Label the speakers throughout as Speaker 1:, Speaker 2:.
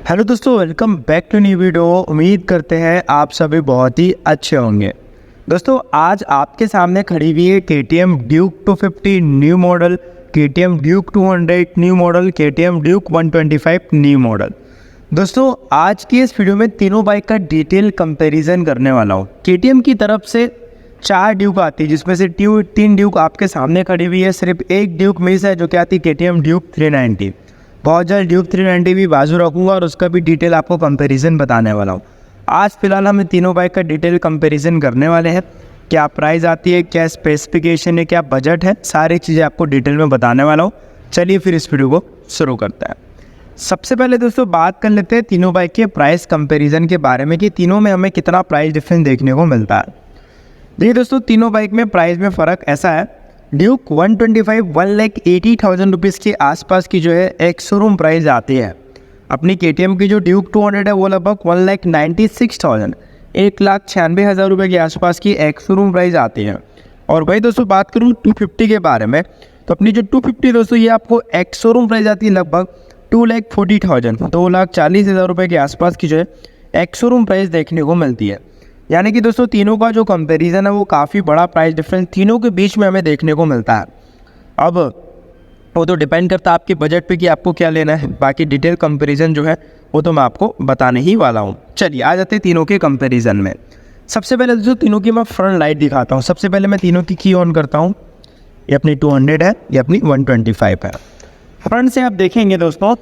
Speaker 1: Hello दोस्तों, welcome back to new video. उम्मीद करते हैं आप सभी बहुत ही अच्छे होंगे। दोस्तों आज आपके सामने खड़ी हुई है KTM Duke 250 new model, KTM Duke 200 new model, KTM Duke 125 new model. दोस्तों आज की इस वीडियो में तीनों बाइक का डिटेल कंपैरिजन करने वाला हूँ। KTM की तरफ से 4 ड्यूक आती है जिसमें से 3 ड्यूक आपके सामने खड़ी हुई है। सिर्फ एक ड्यूक मिस है जो कि आती है KTM ड्यूक 390। बहुत जल्द ड्यूक 390 भी बाजू रखूँगा और उसका भी डिटेल आपको कंपैरिजन बताने वाला हूँ। आज फिलहाल हम तीनों बाइक का डिटेल कंपैरिजन करने वाले हैं। क्या प्राइस आती है, क्या स्पेसिफिकेशन है, क्या बजट है, सारी चीज़ें आपको डिटेल में बताने वाला हूँ। चलिए फिर इस वीडियो को शुरू करते हैं। सबसे पहले दोस्तों बात कर लेते हैं तीनों बाइक के प्राइस कंपैरिजन के बारे में कि तीनों में हमें कितना प्राइस डिफरेंस देखने को मिलता है। देखिए दोस्तों तीनों बाइक में प्राइस में फ़र्क ऐसा है। ड्यूक 125 1,80,000 रुपीज़ के आसपास की जो है एक शोरूम प्राइस आती है। अपनी KTM की जो ड्यूक 200 है वो लगभग 1,96,000 1,96,000 रुपये के आसपास की एक शोरूम प्राइस आती है। और वही दोस्तों बात करूँ 250 के बारे में, तो अपनी जो 250 दोस्तों ये आपको एक शोरूम प्राइस आती है लगभग 2,40,000 2,40,000 रुपये के आसपास की जो है एक शोरूम प्राइस देखने को मिलती है। यानी कि दोस्तों तीनों का जो कंपैरिजन है वो काफ़ी बड़ा प्राइस डिफरेंस तीनों के बीच में हमें देखने को मिलता है। अब वो तो डिपेंड करता है आपके बजट पे कि आपको क्या लेना है। बाकी डिटेल कंपैरिजन जो है वो तो मैं आपको बताने ही वाला हूँ। चलिए आ जाते हैं तीनों के कंपैरिजन में। सबसे पहले दोस्तों तीनों की मैं फ्रंट लाइट दिखाता हूँ। सबसे पहले मैं तीनों की की ऑन करता हूँ। ये अपनी 200 है, ये अपनी 125 है। फ्रंट से आप देखेंगे दोस्तों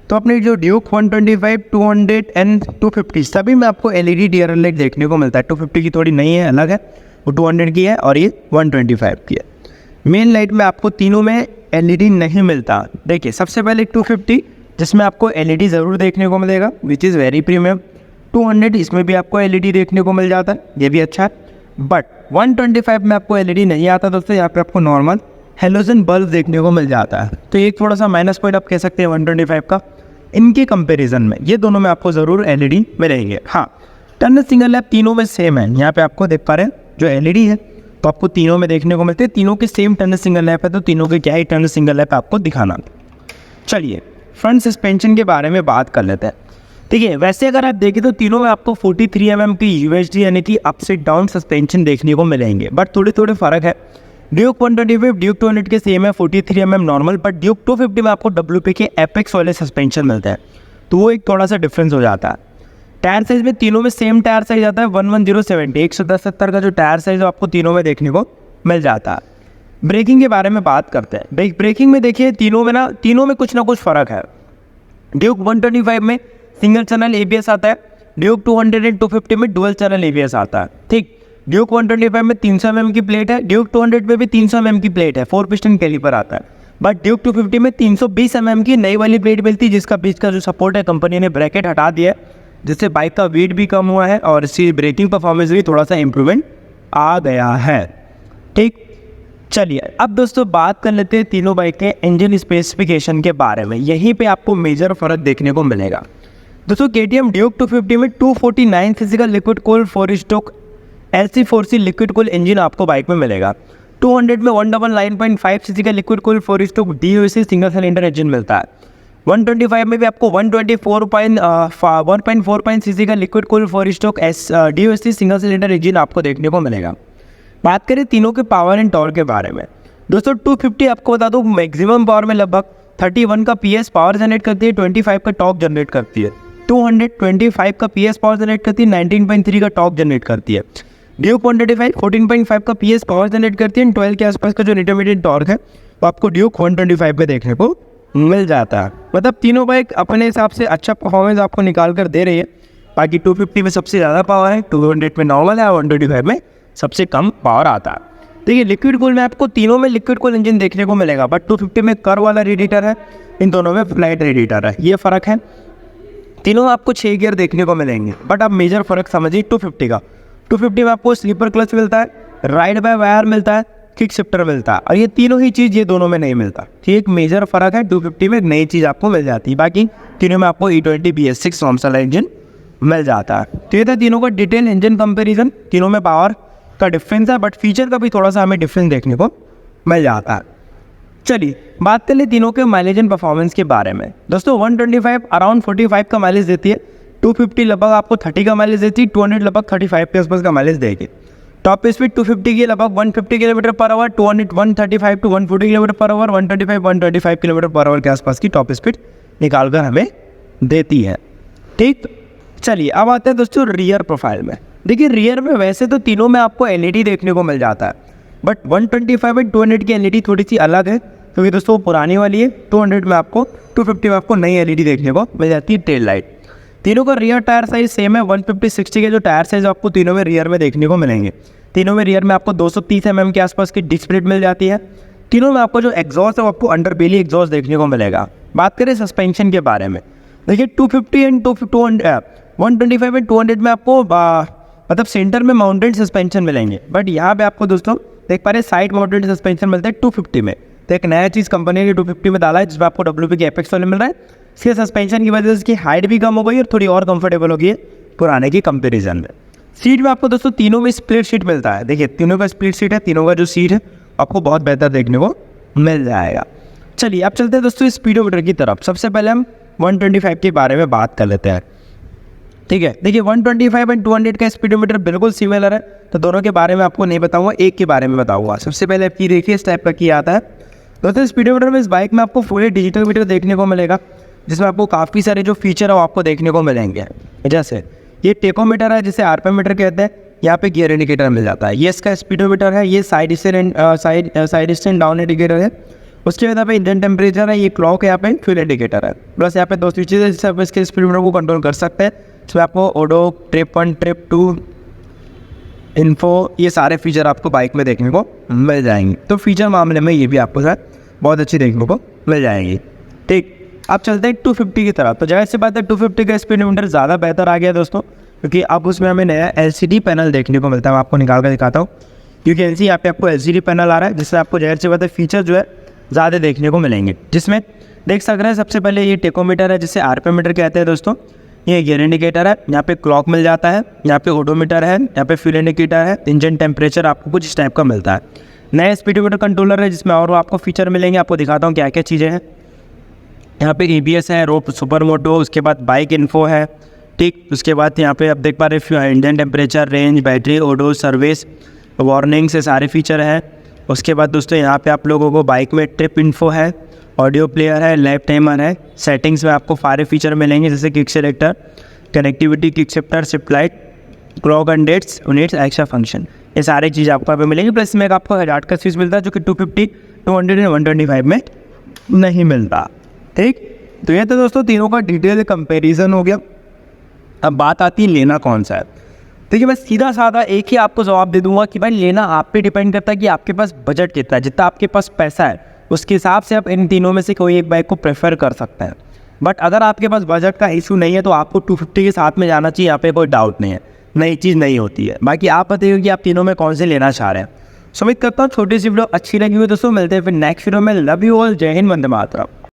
Speaker 1: तो अपनी जो ड्यूक 125, 200 एंड 250 सभी में आपको LED DRL लाइट देखने को मिलता है। 250 की थोड़ी नई है, अलग है, वो 200 की है और ये 125 की है। मेन लाइट में आपको तीनों में LED नहीं मिलता। देखिए सबसे पहले 250 जिसमें आपको LED ज़रूर देखने को मिलेगा विच इज़ वेरी प्रीमियम। 200 इसमें भी आपको LED देखने को मिल जाता है, ये भी अच्छा है। बट 125 में आपको LED नहीं आता दोस्तों, यहाँ पे आपको नॉर्मल हेलोजन बल्ब देखने को मिल जाता है। तो एक थोड़ा सा माइनस पॉइंट आप कह सकते हैं 125 का। इनके कंपैरिजन में ये दोनों में आपको ज़रूर LED मिलेंगे। हाँ, टर्न सिंगल लैप तीनों में सेम है। यहाँ पे आपको देख पा रहे हैं जो LED है तो आपको तीनों में देखने को मिलते हैं। तीनों के सेम टर्न सिंगल लैप है तो तीनों के क्या ही टर्न सिंगल लैप आपको दिखाना। चलिए फ्रंट सस्पेंशन के बारे में बात कर लेते हैं। देखिए वैसे अगर आप देखें तो तीनों में आपको 43 mm की UHD यानी कि अप से डाउन सस्पेंशन देखने को मिलेंगे, बट थोड़े थोड़े फ़र्क है। ड्यूक 125 ड्यूक 200 के सेम है 43 mm नॉर्मल, बट ड्यूक 250 में आपको WP के एपेक्स वाले सस्पेंशन मिलते हैं तो वो एक थोड़ा सा डिफरेंस हो जाता है। टायर साइज़ में तीनों में सेम टायर साइज आता है 11070 110-70 का जो टायर साइज आपको तीनों में देखने को मिल जाता है। ब्रेकिंग के बारे में बात करते हैं। ब्रेकिंग में देखिए तीनों में कुछ ना कुछ फ़र्क है। ड्यूक 125 में सिंगल चैनल ABS आता है, ड्यूक 200 एंड 250 में डुअल चैनल ABS आता है। ठीक, ड्यूक 125 में 300 mm की प्लेट है, ड्यूक 200 में भी 300 mm की प्लेट है, 4 पिस्टन कैलिपर आता है। बट ड्यूक 250 में 320 mm की नई वाली प्लेट मिलती है जिसका बीच का जो सपोर्ट है कंपनी ने ब्रैकेट हटा दिया है, जिससे बाइक का वेट भी कम हुआ है और इसकी ब्रेकिंग परफॉर्मेंस भी थोड़ा सा इम्प्रूवमेंट आ गया है। ठीक, चलिए अब दोस्तों बात कर लेते हैं तीनों बाइक के इंजन स्पेसिफिकेशन के बारे में। यहीं पे आपको मेजर फ़र्क देखने को मिलेगा। दोस्तों KTM ड्यूक 250 में 249 cc का liquid cool 4 stroke LC4C liquid cool engine आपको बाइक में मिलेगा। 200 में 199.5 cc का liquid cool 4 stroke DOC single cylinder engine मिलता है। 125 में भी आपको 1.45 cc का liquid cool 4 stroke DOC single cylinder engine आपको देखने को मिलेगा। बात करें तीनों के पावर एंड टॉर्क के बारे में, दोस्तों 250 आपको बता दूँ मैक्सिमम पावर में लगभग 31 का PS पावर जनरेट करती है, 25 का टॉर्क जनरेट करती है। 225 का PS पावर जनरेट करती है, 19.3 का टॉर्क जनरेट करती है। ड्यूक 125 14.5 का PS पावर जनरेट करती है, 12 के आसपास का जो इंटरमीडिएट टॉर्क है वो आपको ड्यूक 125 पे देखने को मिल जाता है। मतलब तीनों बाइक अपने हिसाब से अच्छा परफॉर्मेंस आपको निकाल कर दे रही है। बाकी 250 में सबसे ज़्यादा पावर है, 200 में नॉर्मल है और 125 में सबसे कम पावर आता है। देखिए लिक्विड कूल में आपको तीनों में लिक्विड कूल इंजन देखने को मिलेगा, बट 250 में कर्व वाला रेडिएटर है, इन दोनों में फ्लैट रेडिएटर है, ये फ़र्क है। तीनों में आपको 6 गियर देखने को मिलेंगे, बट आप मेजर फ़र्क समझिए 250 का। 250 में आपको स्लीपर क्लच मिलता है, राइड बाय वायर मिलता है, किक शिफ्टर मिलता है, और ये तीनों ही चीज़ ये दोनों में नहीं मिलता। ठीक, एक मेजर फ़र्क है। 250 में नई चीज़ आपको मिल जाती है, बाकी तीनों में आपको E20 BS6 नॉर्मल इंजन मिल जाता है। तो ये था तीनों का डिटेल इंजन कंपेरिजन। तीनों में पावर का डिफरेंस है, बट फीचर का भी थोड़ा सा हमें डिफरेंस देखने को मिल जाता है। चलिए बात कर ले तीनों के माइलेज एंड परफॉर्मेंस के बारे में। दोस्तों 125 अराउंड 45 का माइलेज देती है, 250 लगभग आपको 30 का माइलेज देती है, 200 लगभग 35 के आसपास का माइलेज देगी। टॉप स्पीड 250 की लगभग 150 kilometre per hour, 200 135 to 140 kilometre per hour, 125 kilometre per hour के आसपास की टॉप स्पीड निकाल कर हमें देती है। ठीक, चलिए अब आते हैं दोस्तों रियर प्रोफाइल में। देखिए रियर में वैसे तो तीनों में आपको एलईडी देखने को मिल जाता है, बट 125 एंड 200 की एलईडी थोड़ी सी अलग है, क्योंकि दोस्तों पुरानी वाली है। 200 में आपको 250 में आपको नई एलईडी देखने को मिल जाती है टेल लाइट। तीनों का रियर टायर साइज सेम है, 150/60 के जो टायर साइज आपको तीनों में रियर में देखने को मिलेंगे। तीनों में रियर में आपको 230 mm के आसपास की डिस्क प्लेट मिल जाती है। तीनों में आपको जो एग्जॉस्ट है वो आपको अंडर बेली एग्जॉस्ट देखने को मिलेगा। बात करें सस्पेंशन के बारे में, देखिए 250 एंड 125 एंड 200 में आपको मतलब सेंटर में माउंटेड सस्पेंशन मिलेंगे, बट यहाँ पे आपको दोस्तों देख पा रहे साइड माउंटेड सस्पेंशन मिलता है 250 में। तो एक नया चीज़ कंपनी ने 250 में डाला है, जिसमें आपको WP के एपेक्स वाले मिल रहा है। इसके सस्पेंशन की वजह से इसकी हाइट भी कम हो गई और थोड़ी और कंफर्टेबल हो गई है पुराने की कंपेरिजन में। सीट में आपको दोस्तों तीनों में स्प्लिट सीट मिलता है। देखिए तीनों का स्प्लिट सीट है, तीनों का जो सीट है आपको बहुत बेहतर देखने को मिल जाएगा। चलिए अब चलते हैं दोस्तों स्पीडोमीटर की तरफ। सबसे पहले हम 125 के बारे में बात कर लेते हैं। ठीक है, देखिए 125 एंड 200 का स्पीडोमीटर बिल्कुल सिमिलर है, तो दोनों के बारे में आपको नहीं बताऊंगा, एक के बारे में बताऊंगा। सबसे पहले आपकी देखिए इस टाइप का की आता है दोस्तों स्पीडोमीटर में। इस बाइक में आपको फुली डिजिटल मीटर देखने को मिलेगा, जिसमें आपको काफ़ी सारे जो फीचर है वो आपको देखने को मिलेंगे। जैसे ये टेकोमीटर है, जिसे आरपीएम मीटर कहते हैं। यहाँ पे गियर इंडिकेटर मिल जाता है, ये इसका स्पीडोमीटर है। ये साइड स्टैंड डाउन इंडिकेटर है। उसके बाद यहाँ पे इंजन टेम्परेचर है, ये क्लॉक है, यहाँ पे फ्यूल इंडिकेटर है। प्लस यहाँ पे दो स्विचेज है जिससे आप इसके स्पीडोमीटर को कंट्रोल कर सकते हैं। इसमें आपको ऑडो, ट्रिप 1, ट्रिप 2, इन्फो, ये सारे फीचर आपको बाइक में देखने को मिल जाएंगे। तो फीचर मामले में ये भी आपको सर बहुत अच्छी देखने को मिल जाएंगी। ठीक, अब चलते हैं 250 की तरफ। तो जाहिर सी बात है 250 का स्पीडोमीटर ज़्यादा बेहतर आ गया दोस्तों, क्योंकि अब उसमें हमें नया LCD पैनल देखने को मिलता है। मैं आपको निकाल कर दिखाता हूँ, क्योंकि यहाँ पे आपको LCD पैनल आ रहा है, जिससे आपको जाहिर सी बात है फीचर जो है ज़्यादा देखने को मिलेंगे। जिसमें देख सक रहे हैं सबसे पहले ये टेकोमीटर है, जिसे आरपीएम मीटर कहते हैं दोस्तों। ये गियर इंडिकेटर है, यहाँ पे क्लॉक मिल जाता है, यहाँ पे ओडोमीटर है, यहाँ पे फ्यूल इंडिकेटर है, इंजन टेम्परेचर आपको कुछ इस टाइप का मिलता है। नया स्पीडोमीटर कंट्रोलर है, जिसमें और आपको फीचर मिलेंगे। आपको दिखाता हूँ क्या क्या चीज़ें हैं। यहाँ पे ABS है, रोप सुपर मोटो, उसके बाद बाइक इन्फो है। ठीक, उसके बाद यहाँ पे आप देख पा रहे engine temperature, range, battery, odo, service, warning से सारे फीचर हैं। उसके बाद दोस्तों यहाँ पे आप लोगों को बाइक में ट्रिप इन्फो है, ऑडियो प्लेयर है, लैप टाइमर है। सेटिंग्स में आपको सारे फीचर मिलेंगे, जैसे kick selector, connectivity, kick shifter, shift light, clock and dates, extra function, ये सारी चीज़ आपको यहाँ पे मिलेंगी। प्लस में आपको 1000 का स्विच मिलता है, जो कि 250, 200 एंड 125 में नहीं मिलता। ठीक, तो ये तो दोस्तों तीनों का डिटेल कंपैरिजन हो गया। अब बात आती है लेना कौन सा है। देखिए मैं सीधा साधा एक ही आपको जवाब दे दूंगा कि भाई लेना आप पे डिपेंड करता है कि आपके पास बजट कितना है। जितना आपके पास पैसा है उसके हिसाब से आप इन तीनों में से कोई एक बाइक को प्रेफर कर सकते हैं। बट अगर आपके पास बजट का इशू नहीं है तो आपको 250 के साथ में जाना चाहिए, यहाँ पे कोई डाउट नहीं है, नई चीज़ नहीं होती है। बाकी आप बताइए कि आप तीनों में कौन से लेना चाह रहे हैं। उम्मीद करता हूँ छोटी सी वीडियो अच्छी लगी हुई दोस्तों। मिलते हैं फिर नेक्स्ट वीडियो में। लव यू ऑल, जय हिंद, वंदे मातरम।